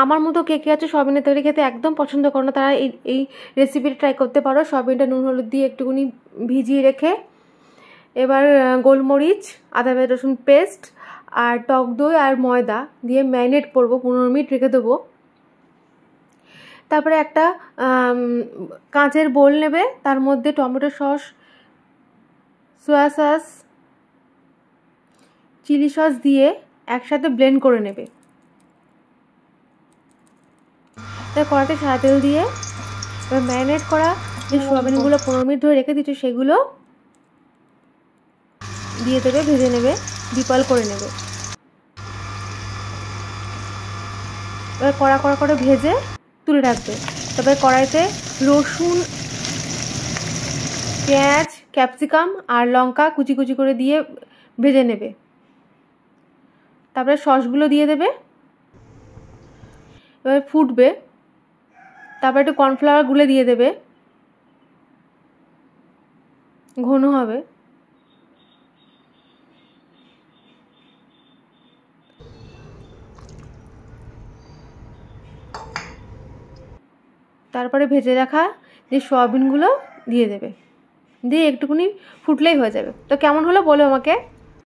আমার মতো কে কে আছে সয়াবিনের তরকারি খেতে একদম পছন্দ করো না, তারা এই রেসিপিটা ট্রাই করতে পারো। সয়াবিনটা নুন হলুদ দিয়ে একটুখানি ভিজিয়ে রেখে এবার গোলমরিচ, আদা রসুন পেস্ট আর টক দই আর ময়দা দিয়ে ম্যারিনেট করবো, 15 মিনিট রেখে দেবো। তারপরে একটা কাঁচের বোল নেবে, তার মধ্যে tomato sauce, soya sauce, chilli sauce দিয়ে একসাথে ব্লেন্ড করে নেবে। তাই কড়াতে সাদা তেল দিয়ে এবার ম্যারিনেট করা যে সোয়াবিনগুলো 15 মিনিট ধরে রেখে দিচ্ছ সেগুলো দিয়ে দেবে, ভেজে নেবে, ডিপল করে নেবে। এবার কড়া কড়া করে ভেজে তুলে রাখবে। তবে কড়াইতে রসুন, পেঁয়াজ, ক্যাপসিকাম আর লঙ্কা কুচি কুচি করে দিয়ে ভেজে নেবে। তারপরে সসগুলো দিয়ে দেবে, এবার ফুটবে। তারপর একটু কর্নফ্লাওয়ার গুলে দিয়ে দেবে, ঘন হবে। তারপরে ভেজে রাখা যে সয়াবিনগুলো দিয়ে দেবে, দিয়ে একটুখানি ফুটলেই হয়ে যাবে। তো কেমন হলো বলো আমাকে।